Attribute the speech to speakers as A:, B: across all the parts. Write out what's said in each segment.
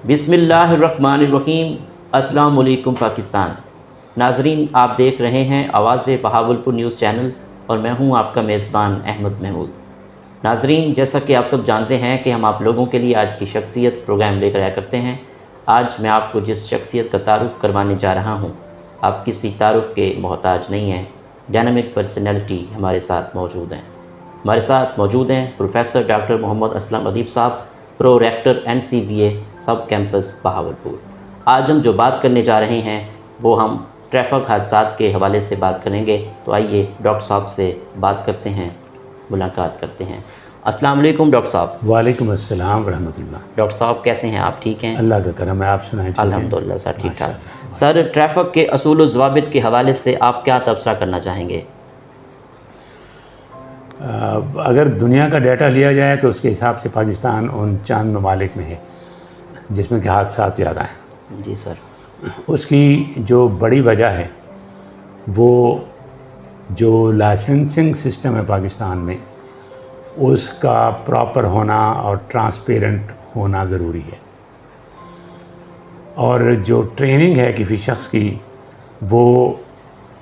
A: बिस्मिल्लाहिर्रहमानिर्रहीम। अस्सलाम वालेकुम पाकिस्तान। नाजरीन, आप देख रहे हैं आवाज़ बहावलपुर न्यूज़ चैनल और मैं हूं आपका मेज़बान अहमद महमूद। नाजरीन, जैसा कि आप सब जानते हैं कि हम आप लोगों के लिए आज की शख्सियत प्रोग्राम लेकर आया करते हैं। आज मैं आपको जिस शख्सियत का तारुफ़ करवाने जा रहा हूँ, आप किसी तारुफ़ के मोहताज नहीं हैं। डायनामिक पर्सनैलिटी हमारे साथ मौजूद हैं। हमारे साथ मौजूद हैं प्रोफेसर डॉक्टर मोहम्मद असलम अदीब साहब, प्रो रेक्टर NCBA सब कैंपस बहावलपुर। आज हम जो बात करने जा रहे हैं वो हम ट्रैफिक हादसात के हवाले से बात करेंगे। तो आइए डॉक्टर साहब से बात करते हैं, मुलाकात करते हैं। अस्सलाम वालेकुम डॉक्टर साहब।
B: वालेकुम अस्सलाम रहमतुल्लाह।
A: डॉक्टर साहब कैसे हैं आप? ठीक हैं?
B: अल्लाह का करम है, आप सुनाएं?
A: अल्हम्दुलिल्लाह सर, ठीक ठाक। सर, ट्रैफिक के असूल व ज़वाबित के हवाले से आप क्या तबसरा करना चाहेंगे?
B: अगर दुनिया का डाटा लिया जाए तो उसके हिसाब से पाकिस्तान उन चंद ममालिक में है जिसमें कि हादसात ज़्यादा हैं।
A: जी सर।
B: उसकी जो बड़ी वजह है वो जो लाइसेंसिंग सिस्टम है पाकिस्तान में, उसका प्रॉपर होना और ट्रांसपेरेंट होना ज़रूरी है। और जो ट्रेनिंग है किसी शख्स की, वो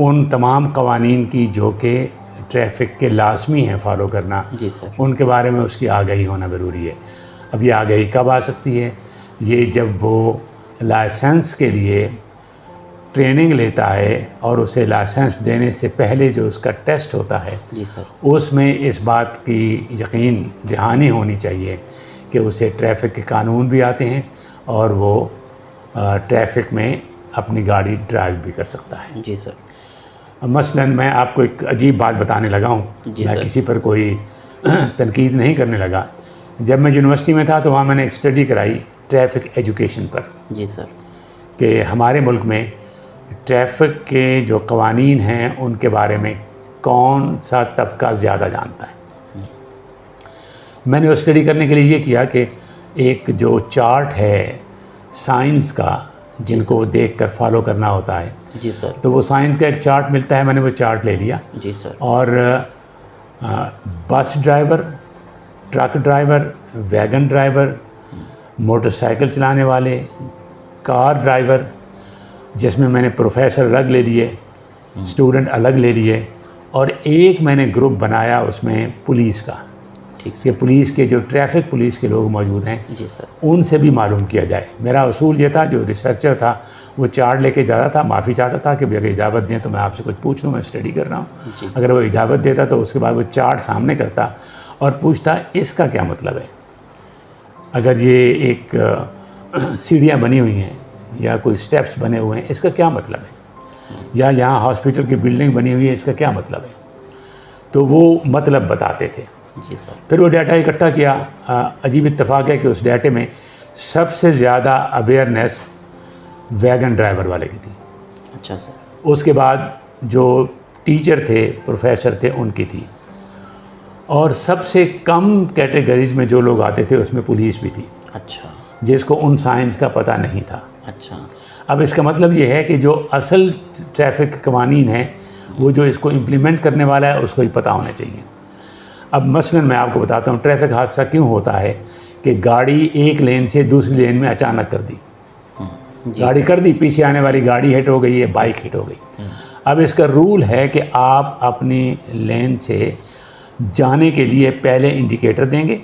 B: उन तमाम कवानीन की जो कि ट्रैफिक के लाजमी हैं फ़ॉलो करना,
A: जी सर,
B: उनके बारे में उसकी आगाही होना ज़रूरी है। अब ये आगाही कब आ सकती है? ये जब वो लाइसेंस के लिए ट्रेनिंग लेता है और उसे लाइसेंस देने से पहले जो उसका टेस्ट होता है,
A: जी सर,
B: उसमें इस बात की यकीन दहानी होनी चाहिए कि उसे ट्रैफिक के कानून भी आते हैं और वो ट्रैफिक में अपनी गाड़ी ड्राइव भी कर सकता है।
A: जी सर।
B: मसलन मैं आपको एक अजीब बात बताने लगा हूँ, मैं किसी पर कोई तनकीद नहीं करने लगा। जब मैं यूनिवर्सिटी में था तो वहाँ मैंने एक स्टडी कराई ट्रैफिक एजुकेशन पर।
A: जी सर।
B: कि हमारे मुल्क में ट्रैफिक के जो कवानीन हैं उनके बारे में कौन सा तबका ज़्यादा जानता है। मैंने वो स्टडी करने के लिए ये किया कि एक जो चार्ट है साइंस का, जिनको देख कर फॉलो करना होता है,
A: जी सर,
B: तो वो साइंस का एक चार्ट मिलता है, मैंने वो चार्ट ले लिया।
A: जी सर।
B: और bus driver, truck driver, wagon driver, motorcycle चलाने वाले, कार ड्राइवर, जिसमें मैंने प्रोफेसर अलग ले लिए, स्टूडेंट अलग ले लिए, और एक मैंने ग्रुप बनाया उसमें पुलिस का, कि पुलिस के जो ट्रैफिक पुलिस के लोग मौजूद हैं,
A: जी सर,
B: उनसे भी मालूम किया जाए। मेरा उसूल ये था, जो रिसर्चर था वो चार्ट लेके जाता था, माफ़ी चाहता था कि अगर इजाज़त दें तो मैं आपसे कुछ पूछ लूँ, मैं स्टडी कर रहा हूँ। अगर वो इजाज़त देता तो उसके बाद वो चार्ट सामने करता और पूछता इसका क्या मतलब है। अगर ये एक सीढ़ियाँ बनी हुई हैं या कोई स्टेप्स बने हुए हैं, इसका क्या मतलब है, या यहाँ हॉस्पिटल की बिल्डिंग बनी हुई है, इसका क्या मतलब है। तो वो मतलब बताते थे।
A: जी सर।
B: फिर वो डाटा इकट्ठा किया। अजीब इत्तेफाक है कि उस डाटे में सबसे ज़्यादा अवेयरनेस वैगन ड्राइवर वाले की थी।
A: अच्छा सर।
B: उसके बाद जो टीचर थे, प्रोफेसर थे, उनकी थी। और सबसे कम कैटेगरीज में जो लोग आते थे उसमें पुलिस भी थी।
A: अच्छा।
B: जिसको उन साइंस का पता नहीं था।
A: अच्छा।
B: अब इसका मतलब ये है कि जो असल ट्रैफिक कवानीन है, वो जो इसको इम्प्लीमेंट करने वाला है उसको ही पता होना चाहिए। अब मसलन मैं आपको बताता हूँ ट्रैफिक हादसा क्यों होता है कि गाड़ी एक लेन से दूसरी लेन में अचानक कर दी, गाड़ी कर दी, पीछे आने वाली गाड़ी हिट हो गई है, बाइक हिट हो गई। अब इसका रूल है कि आप अपनी लेन से जाने के लिए पहले इंडिकेटर देंगे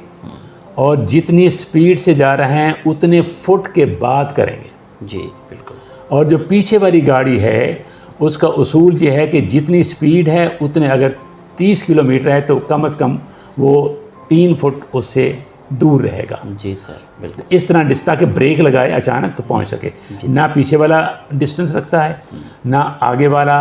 B: और जितनी स्पीड से जा रहे हैं उतने फुट के बाद करेंगे। जी बिल्कुल। और जो पीछे वाली गाड़ी है उसका उसूल ये है कि जितनी स्पीड है उतने, अगर 30 किलोमीटर है तो कम से कम वो 3 फुट उससे दूर रहेगा। जी सर, बिल्कुल। इस तरह ताकि ब्रेक लगाए अचानक तो पहुंच सके। ना पीछे वाला डिस्टेंस रखता है, ना आगे वाला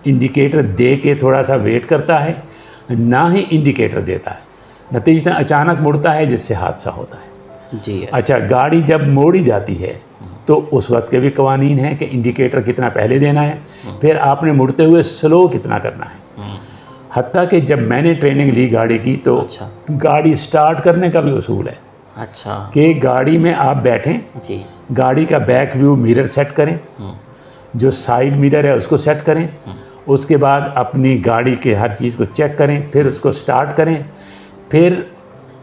B: इंडिकेटर दे के थोड़ा सा वेट करता है, ना ही इंडिकेटर देता है। नतीजतन अचानक मुड़ता है जिससे हादसा होता है। जी। अच्छा, गाड़ी जब मोड़ी जाती है तो उस वक्त के भी कवानीन हैं कि इंडिकेटर कितना पहले देना है, फिर आपने मुड़ते हुए स्लो कितना करना है। हत्ता कि जब मैंने ट्रेनिंग ली गाड़ी की तो गाड़ी स्टार्ट करने का भी उसूल है। अच्छा। कि गाड़ी में आप बैठें, जी, गाड़ी का बैक व्यू मिरर सेट करें, जो साइड मिरर है उसको सेट करें, उसके बाद अपनी गाड़ी के हर चीज़ को चेक करें, फिर उसको स्टार्ट करें, फिर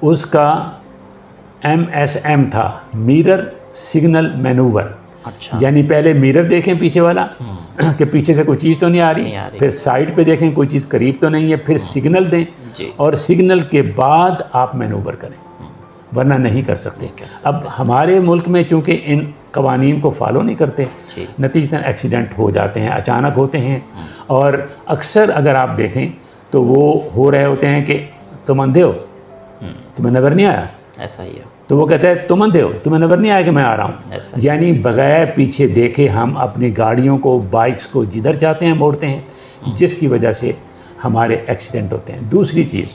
B: उसका MSM था, मिरर सिग्नल मैनूवर।
A: अच्छा।
B: यानी पहले मिरर देखें पीछे वाला कि पीछे से कोई चीज़ तो नहीं आ रही, फिर साइड पे देखें कोई चीज़ करीब तो नहीं है, फिर सिग्नल दें
A: जी।
B: और सिग्नल के बाद आप मैनूवर करें, वरना नहीं कर सकते। अब हमारे मुल्क में चूँकि इन कवानीन को फॉलो नहीं करते, नतीजतन एक्सीडेंट हो जाते हैं, अचानक होते हैं। और अक्सर अगर आप देखें तो वो हो रहे होते हैं कि तुम अंधे हो, तुम्हें नज़र नहीं आया,
A: ऐसा ही है।
B: तो वो कहता है तुम अंधे हो, तुम्हें नज़र नहीं आया कि मैं आ रहा हूँ। यानी बग़ैर पीछे देखे हम अपनी गाड़ियों को, बाइक्स को जिधर चाहते हैं मोड़ते हैं, जिसकी वजह से हमारे एक्सीडेंट होते हैं। दूसरी चीज़,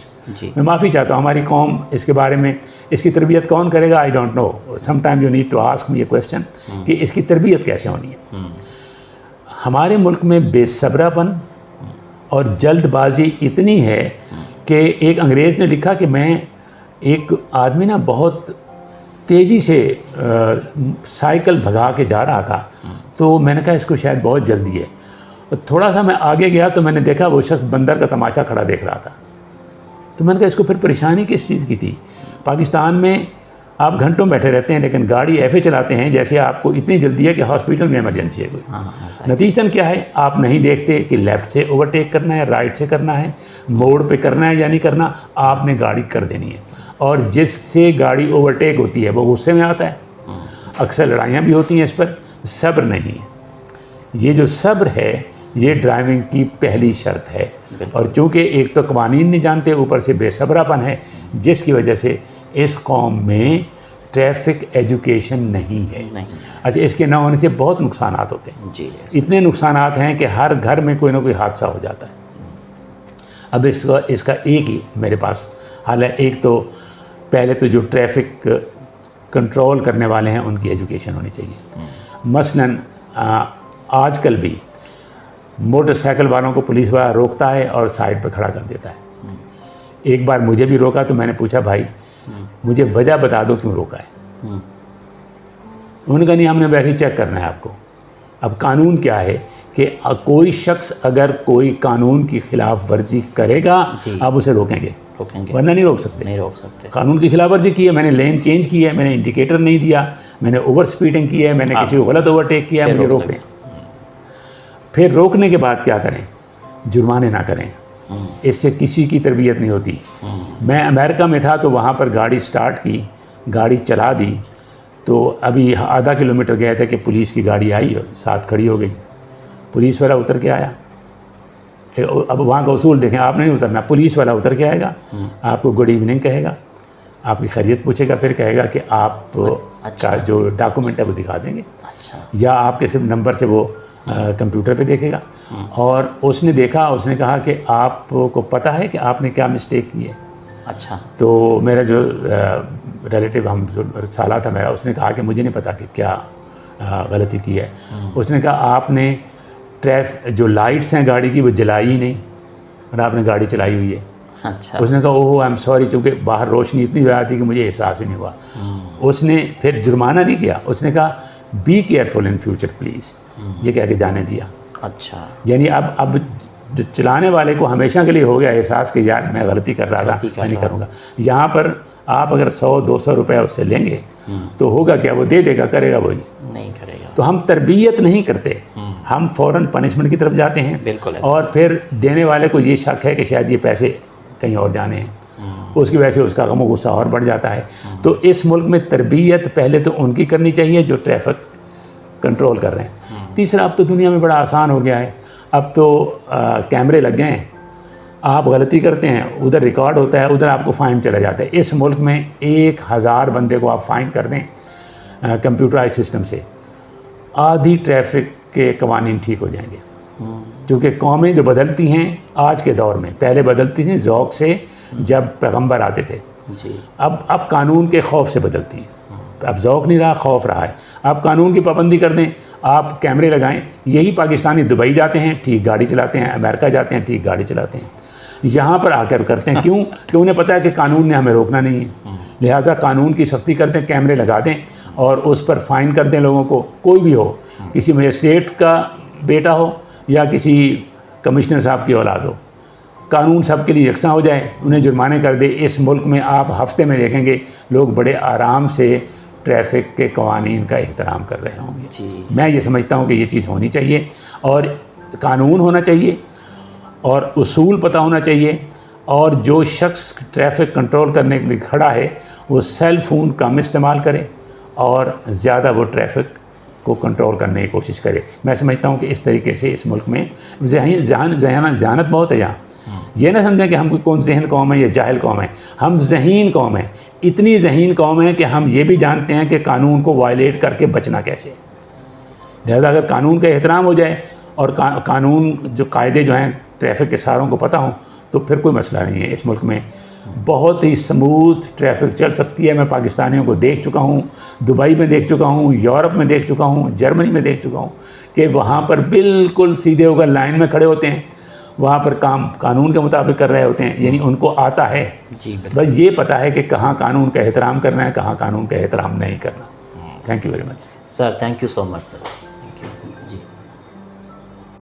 B: मैं माफ़ी चाहता हूँ, हमारी कौम इसके बारे में, इसकी तरबियत कौन करेगा, I don't know. Sometime you need to ask me a question कि इसकी तरबियत कैसे होनी है। हमारे मुल्क में बेसब्रापन और जल्दबाजी इतनी है कि एक अंग्रेज़ ने लिखा कि मैं एक आदमी ना बहुत तेज़ी से साइकिल भगा के जा रहा था, तो मैंने कहा इसको शायद बहुत जल्दी है। थोड़ा सा मैं आगे गया तो मैंने देखा वो शख्स बंदर का तमाशा खड़ा देख रहा था। तो मैंने कहा इसको फिर परेशानी किस चीज़ की थी। पाकिस्तान में आप घंटों बैठे रहते हैं लेकिन गाड़ी ऐसे चलाते हैं जैसे आपको इतनी जल्दी है कि हॉस्पिटल में इमरजेंसी है कोई। नतीजतन क्या है, आप नहीं देखते कि लेफ़्ट से ओवरटेक करना है, राइट से करना है, मोड़ पे करना है या नहीं करना, आपने गाड़ी कर देनी है। और जिससे गाड़ी ओवरटेक होती है वो गुस्से में आता है, अक्सर लड़ाइयाँ भी होती हैं इस पर। सब्र नहीं है। ये जो सब्र है ये ड्राइविंग की पहली शर्त है। और चूँकि एक तो कवानीन नहीं जानते, ऊपर से बेसब्रापन है, जिसकी वजह से इस कौम में ट्रैफिक एजुकेशन नहीं है। अच्छा, इसके ना होने से बहुत नुकसानात होते हैं जी। इतने नुकसानात हैं कि हर घर में कोई ना कोई हादसा हो जाता है। अब इसका एक ही मेरे पास हाल है। एक तो पहले तो जो ट्रैफिक कंट्रोल करने वाले हैं उनकी एजुकेशन होनी चाहिए। मसलन आजकल भी मोटरसाइकिल वालों को पुलिस वाला रोकता है और साइड पर खड़ा कर देता है। एक बार मुझे भी रोका तो मैंने पूछा, भाई मुझे वजह बता दो क्यों रोका है। उन्होंने कहा नहीं, हमने वैसे ही चेक करना है आपको। अब कानून क्या है कि कोई शख्स अगर कोई कानून की खिलाफ वर्जी करेगा आप उसे रोकेंगे, वरना नहीं रोक सकते। कानून की खिलाफ वर्जी की है, मैंने लेन चेंज की है, मैंने इंडिकेटर नहीं दिया, मैंने ओवर स्पीडिंग की है, मैंने किसी को गलत ओवरटेक किया है, मुझे रोक दें। फिर रोकने के बाद क्या करें, जुर्माने ना करें, इससे किसी की तरबियत नहीं होती। मैं अमेरिका में था तो वहाँ पर गाड़ी स्टार्ट की, गाड़ी चला दी, तो अभी आधा किलोमीटर गए थे कि पुलिस की गाड़ी आई और साथ खड़ी हो गई। पुलिस वाला उतर के आया। अब वहाँ का उसूल देखें, आपने नहीं उतरना, पुलिस वाला उतर के आएगा, आपको गुड इवनिंग कहेगा, आपकी खैरियत पूछेगा, फिर कहेगा कि आप का जो डॉक्यूमेंट है वो दिखा देंगे। या आपके सिर्फ नंबर से वो कंप्यूटर पे देखेगा। और उसने देखा, उसने कहा कि आपको पता है कि आपने क्या मिस्टेक की है। अच्छा। तो मेरा जो रिलेटिव, हम जो साला था मेरा, उसने कहा कि मुझे नहीं पता कि क्या गलती की है। उसने कहा आपने जो लाइट्स हैं गाड़ी की वो जलाई ही नहीं और आपने गाड़ी चलाई हुई है। अच्छा। उसने कहा ओह आई एम सॉरी, चूँकि बाहर रोशनी इतनी ज़्यादा थी कि मुझे एहसास ही नहीं हुआ। उसने फिर जुर्माना नहीं किया, उसने कहा be careful in future please, ये कह के जाने दिया। अच्छा। यानी अब जो चलाने वाले को हमेशा के लिए हो गया एहसास कि यार मैं गलती कर रहा था, मैं नहीं करूँगा। यहाँ पर आप अगर 100-200 रुपये उससे लेंगे तो होगा क्या, वो दे देगा, करेगा वही नहीं करेगा। तो हम तरबियत नहीं करते, हम फ़ौरन पनिशमेंट की तरफ जाते हैं। बिल्कुल। और फिर देने वाले को ये शक है कि शायद ये पैसे कहीं और जाने हैं, उसकी वजह से उसका गम गुस्सा और बढ़ जाता है। तो इस मुल्क में तरबियत पहले तो उनकी करनी चाहिए जो ट्रैफिक कंट्रोल कर रहे हैं। तीसरा, अब तो दुनिया में बड़ा आसान हो गया है, अब तो कैमरे लग गए हैं, आप गलती करते हैं उधर रिकॉर्ड होता है, उधर आपको फ़ाइन चला जाता है। इस मुल्क में 1000 बंदे को आप फ़ाइन कर दें कंप्यूटराइज सिस्टम से, आधी ट्रैफिक के कवानीन ठीक हो जाएंगे। क्योंकि कौमें जो बदलती हैं आज के दौर में, पहले बदलती थी ज़ौक़ से जब पैगम्बर आते थे जी, अब कानून के खौफ से बदलती हैं। अब ज़ौक़ नहीं रहा, खौफ रहा है। आप कानून की पाबंदी कर दें, आप कैमरे लगाएं। यही पाकिस्तानी दुबई जाते हैं, ठीक गाड़ी चलाते हैं, अमेरिका जाते हैं, ठीक गाड़ी चलाते हैं, यहाँ पर आकर करते हैं। क्यों? कि उन्हें पता है कि कानून ने हमें रोकना नहीं है, लिहाजा कानून की सख्ती करते हैं, कैमरे लगा दें और उस पर फ़ाइन कर दें लोगों को। कोई भी हो, किसी मजिस्ट्रेट का बेटा हो या किसी कमिश्नर साहब की औलाद हो, कानून सब के लिए यकसा हो जाए, उन्हें जुर्माने कर दे। इस मुल्क में आप हफ्ते में देखेंगे लोग बड़े आराम से ट्रैफिक के कवानीन का एहतराम कर रहे होंगे।
A: जी।
B: मैं ये समझता हूँ कि ये चीज़ होनी चाहिए और कानून होना चाहिए और उसूल पता होना चाहिए, और जो शख्स ट्रैफिक कंट्रोल करने के लिए खड़ा है वो सेल फ़ोन कम इस्तेमाल करे और ज़्यादा वो ट्रैफिक को कंट्रोल करने की कोशिश करे। मैं समझता हूँ कि इस तरीके से इस मुल्क में जहानत बहुत है। यहाँ ये ना समझें कि हम कोई कौन जहन कौम है या जाहिल कौम है, हम ज़हीन कौम है। इतनी ज़हीन कौम है कि हम ये भी जानते हैं कि कानून को वायलेट करके बचना कैसे। लिहाजा अगर कानून का एहतराम हो जाए और कानून जो कायदे जो हैं ट्रैफिक के सारों को पता हो तो फिर कोई मसला नहीं है। इस मुल्क में बहुत ही स्मूथ ट्रैफिक चल सकती है। मैं पाकिस्तानियों को देख चुका हूँ, दुबई में देख चुका हूँ, यूरोप में देख चुका हूँ, जर्मनी में देख चुका हूँ कि वहाँ पर बिल्कुल सीधे होकर लाइन में खड़े होते हैं, वहाँ पर काम कानून के मुताबिक कर रहे होते हैं, यानी उनको आता है।
A: जी,
B: बस ये पता है कि कहाँ कानून का एहतराम करना है, कहाँ कानून का एहतराम नहीं करना। Thank you very much
A: sir, thank you so much sir.